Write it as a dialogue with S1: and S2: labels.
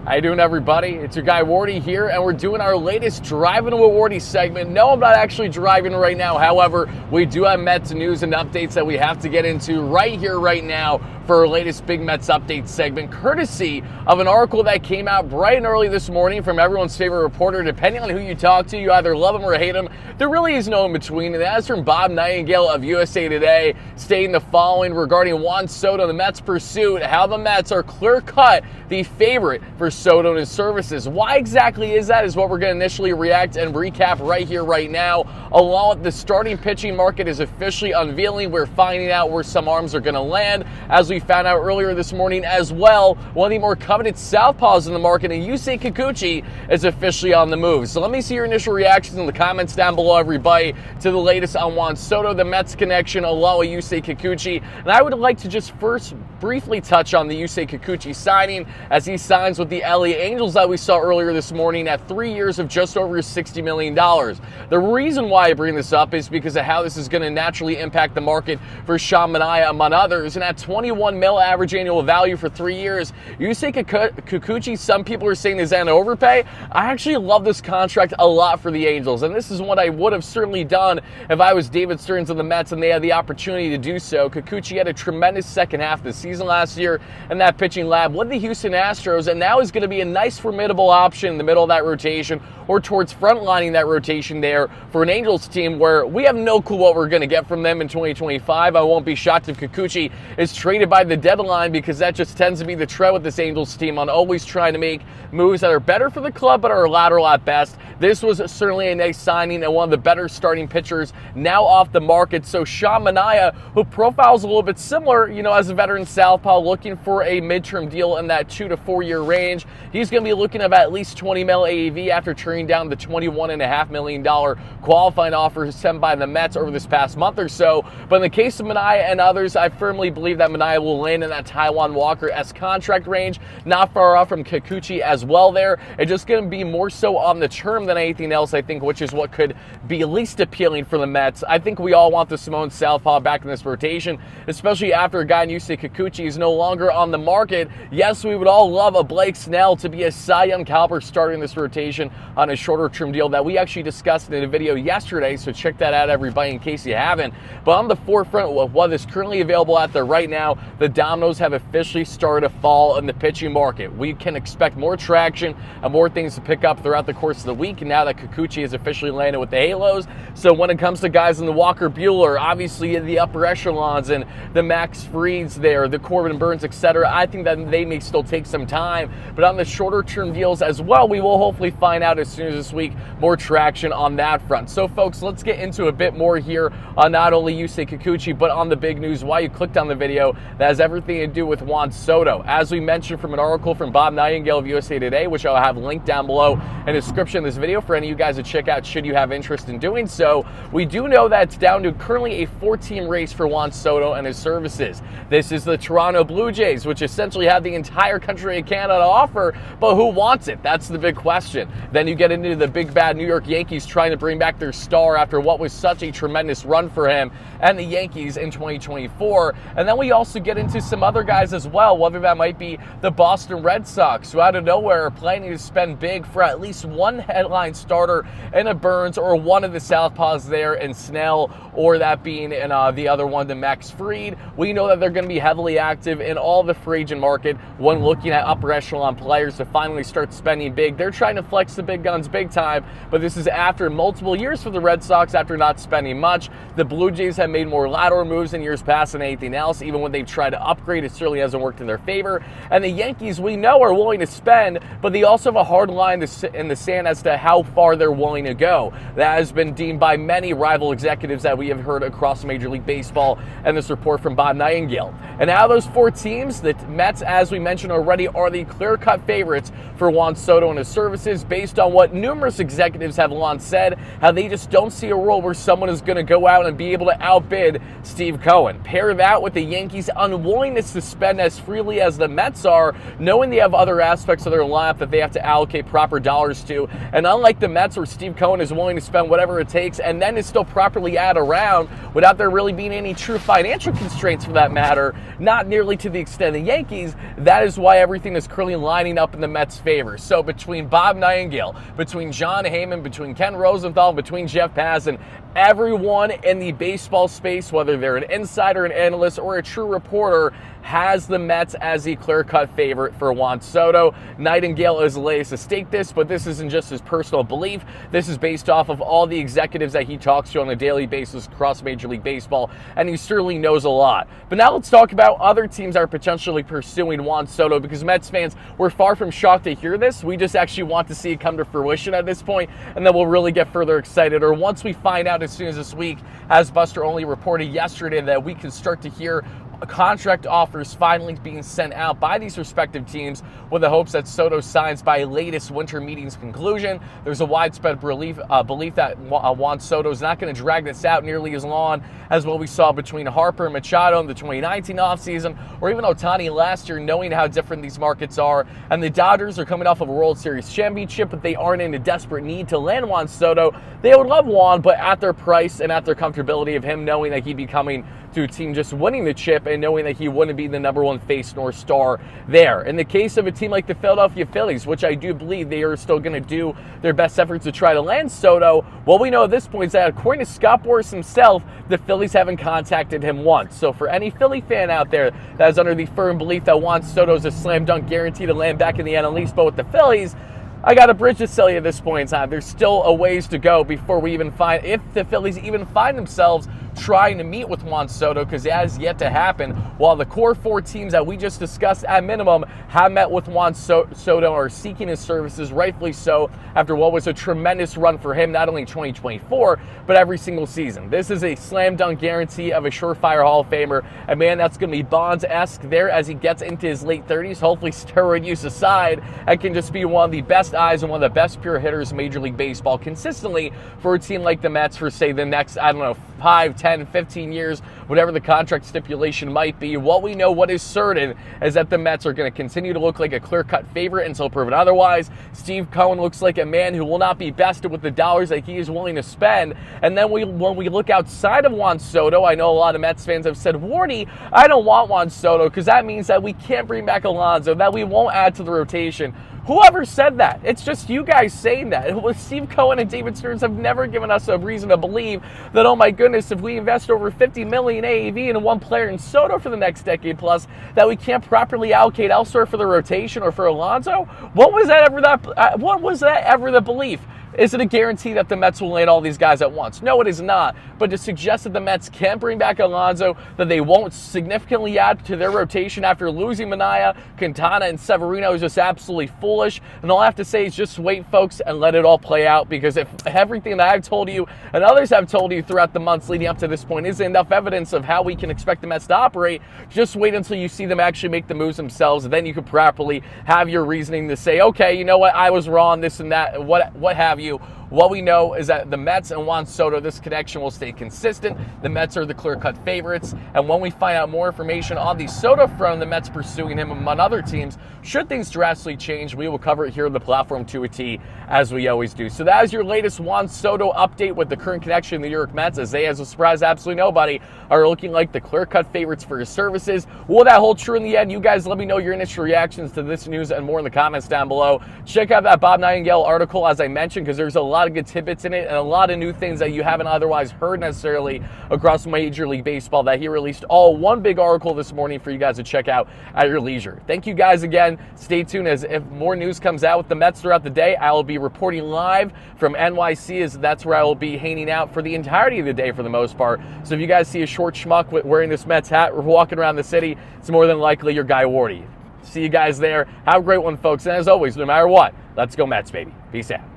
S1: How you doing, everybody? It's your guy Wardy here, and we're doing our latest Driving with Wardy segment. No, I'm not actually driving right now. However, we do have Mets news and updates that we have to get into right here, right now, for our latest Big Mets Update segment, courtesy of an article that came out bright and early this morning from everyone's favorite reporter. Depending on who you talk to, you either love him or hate him. There really is no in between, and that's from Bob Nightingale of USA Today, stating the following regarding Juan Soto, the Mets' pursuit, how the Mets are clear-cut the favorite for Soto and his services. Why exactly is that is what we're going to initially react and recap right here, right now. Along with the starting pitching market is officially unveiling. We're finding out where some arms are going to land, as we found out earlier this morning as well. One of the more coveted southpaws in the market, and Yusei Kikuchi, is officially on the move. So let me see your initial reactions in the comments down below, everybody, to the latest on Juan Soto, the Mets connection, along with Yusei Kikuchi. And I would like to just first briefly touch on the Yusei Kikuchi signing, as he signs with the LA Angels that we saw earlier this morning at 3 years of just over $60 million. The reason why I bring this up is because of how this is going to naturally impact the market for Sean Manaea, among others. And at $21 million average annual value for 3 years, Yusei Kikuchi, some people are saying is an overpay. I actually love this contract a lot for the Angels, and this is what I would have certainly done if I was David Stearns of the Mets and they had the opportunity to do so. Kikuchi had a tremendous second half of the season last year in that pitching lab with the Houston Astros, and now is going to be a nice formidable option in the middle of that rotation or towards frontlining that rotation there for an Angels team where we have no clue what we're going to get from them in 2025. I won't be shocked if Kikuchi is traded by the deadline, because that just tends to be the trend with this Angels team on always trying to make moves that are better for the club but are lateral at best. This was certainly a nice signing and one of the better starting pitchers now off the market. So Sean Manaea, who profiles a little bit similar, as a veteran southpaw looking for a midterm deal in that 2 to 4 year range, he's going to be looking at least $20 million AAV after turning down the $21.5 million qualifying offer sent by the Mets over this past month or so. But in the case of Manaea and others, I firmly believe that Manaea will land in that Taijuan Walker-esque contract range, not far off from Kikuchi as well there. It's just going to be more so on the term than anything else, I think, which is what could be least appealing for the Mets. I think we all want the Simone southpaw back in this rotation, especially after a guy in Yusei Kikuchi is no longer on the market. Yes, we would all love a Blake Snell to be a Cy Young caliber starter in this rotation on a shorter term deal that we actually discussed in a video yesterday, so check that out, everybody, in case you haven't. But on the forefront of what is currently available out there right now, the dominoes have officially started to fall in the pitching market. We can expect more traction and more things to pick up throughout the course of the week now that Kikuchi has officially landed with the Halos. So when it comes to guys in the Walker Buehler, obviously in the upper echelons, and the Max Frieds there, the Corbin Burns, etc., I think that they may still take some time. But on the shorter term deals as well, we will hopefully find out as soon as this week more traction on that front. So folks, let's get into a bit more here on not only Yusei Kikuchi, but on the big news, why you clicked on the video that has everything to do with Juan Soto. As we mentioned from an article from Bob Nightingale of USA Today, which I'll have linked down below in the description of this video for any of you guys to check out should you have interest in doing so. We do know that it's down to currently a 4-team race for Juan Soto and his services. This is the Toronto Blue Jays, which essentially have the entire country of Canada to offer, but who wants it? That's the big question. Then you get into the big bad New York Yankees trying to bring back their star after what was such a tremendous run for him and the Yankees in 2024. And then we also get into some other guys as well, whether that might be the Boston Red Sox, who out of nowhere are planning to spend big for at least one headline starter in a Burns or one of the southpaws there in Snell, or that being in the other one, the Max Fried. We know that they're going to be heavily active in all the free agent market when looking at upper echelon players to finally start spending big. They're trying to flex the big guns big time, but this is after multiple years for the Red Sox after not spending much. The Blue Jays have made more lateral moves in years past than anything else. Even when they've tried to upgrade, it certainly hasn't worked in their favor. And the Yankees, we know, are willing to spend, but they also have a hard line in the sand as to how far they're willing to go. That has been deemed by many rival executives that we have heard across Major League Baseball, and this report from Bob Nightingale. And out of those 4 teams, the Mets, as we mentioned already, are the clear-cut favorites for Juan Soto and his services, based on what numerous executives have long said, how they just don't see a world where someone is going to go out and be able to outbid Steve Cohen. Pair that with the Yankees' unwillingness to spend as freely as the Mets are, knowing they have other aspects of their lineup that they have to allocate proper dollars to, and unlike the Mets, where Steve Cohen is willing to spend whatever it takes and then is still properly at around without there really being any true financial constraints for that matter, not nearly to the extent of the Yankees, that is why everything is currently lining up in the Mets' favor. So between Bob Nightingale, between John Heyman, between Ken Rosenthal, between Jeff Passan, everyone in the baseball space, whether they're an insider, an analyst, or a true reporter, has the Mets as the clear-cut favorite for Juan Soto. Nightingale is the latest to state this, but this isn't just his personal belief. This is based off of all the executives that he talks to on a daily basis across Major League Baseball, and he certainly knows a lot. But now let's talk about other teams that are potentially pursuing Juan Soto, because Mets fans, we're far from shocked to hear this. We just actually want to see it come to fruition at this point, and then we'll really get further excited, or once we find out as soon as this week, as Buster Olney reported yesterday, that we can start to hear contract offers finally being sent out by these respective teams with the hopes that Soto signs by latest winter meeting's conclusion. There's a widespread belief that Juan Soto is not going to drag this out nearly as long as what we saw between Harper and Machado in the 2019 offseason, or even Ohtani last year, knowing how different these markets are. And the Dodgers are coming off of a World Series championship, but they aren't in a desperate need to land Juan Soto. They would love Juan, but at their price and at their comfortability of him knowing that he'd be coming to a team just winning the chip and knowing that he wouldn't be the number one face nor star there. In the case of a team like the Philadelphia Phillies, which I do believe they are still going to do their best efforts to try to land Soto, what we know at this point is that according to Scott Boras himself, the Phillies haven't contacted him once. So for any Philly fan out there that is under the firm belief that Juan Soto is a slam dunk guarantee to land back in the NL East, but with the Phillies, I got a bridge to sell you at this point in time. There's still a ways to go before we even find, if the Phillies even find themselves trying to meet with Juan Soto, because it has yet to happen, while the core four teams that we just discussed at minimum have met with Juan Soto, are seeking his services, rightfully so, after what was a tremendous run for him, not only in 2024, but every single season. This is a slam dunk guarantee of a surefire Hall of Famer, a man that's going to be Bonds-esque there as he gets into his late 30s, hopefully steroid use aside, and can just be one of the best eyes and one of the best pure hitters in Major League Baseball consistently for a team like the Mets for, say, the next, 5, 10, 15 years, whatever the contract stipulation might be. What we know, what is certain, is that the Mets are going to continue to look like a clear-cut favorite until proven otherwise. Steve Cohen looks like a man who will not be bested with the dollars that he is willing to spend. And then when we look outside of Juan Soto, I know a lot of Mets fans have said, Wardy, I don't want Juan Soto because that means that we can't bring back Alonso, that we won't add to the rotation. Whoever said that? It's just you guys saying that. Steve Cohen and David Stearns have never given us a reason to believe that, oh my goodness, if we invest over $50 million AAV in one player in Soto for the next decade plus, that we can't properly allocate elsewhere for the rotation or for Alonso? What was that ever the belief? Is it a guarantee that the Mets will land all these guys at once? No, it is not. But to suggest that the Mets can't bring back Alonso, that they won't significantly add to their rotation after losing Minaya, Quintana, and Severino is just absolutely foolish. And all I have to say is just wait, folks, and let it all play out. Because if everything that I've told you and others have told you throughout the months leading up to this point isn't enough evidence of how we can expect the Mets to operate, just wait until you see them actually make the moves themselves. And then you can properly have your reasoning to say, okay, you know what, I was wrong, this and that, what have you. What we know is that the Mets and Juan Soto, this connection will stay consistent. The Mets are the clear-cut favorites. And when we find out more information on the Soto front, the Mets pursuing him among other teams, should things drastically change, we will cover it here on the platform to a T, as we always do. So that is your latest Juan Soto update with the current connection in the New York Mets, as they, as a surprise, absolutely nobody, are looking like the clear-cut favorites for his services. Will that hold true in the end? You guys let me know your initial reactions to this news and more in the comments down below. Check out that Bob Nightingale article, as I mentioned, because there's a lot of good tidbits in it and a lot of new things that you haven't otherwise heard necessarily across Major League Baseball that he released, all one big article this morning for you guys to check out at your leisure. Thank you guys again. Stay tuned, as if more news comes out with the Mets throughout the day, I will be reporting live from NYC, as that's where I will be hanging out for the entirety of the day for the most part. So if you guys see a short schmuck wearing this Mets hat or walking around the city, it's more than likely your guy Wardy. See you guys there. Have a great one, folks. And as always, no matter what, let's go Mets, baby. Peace out.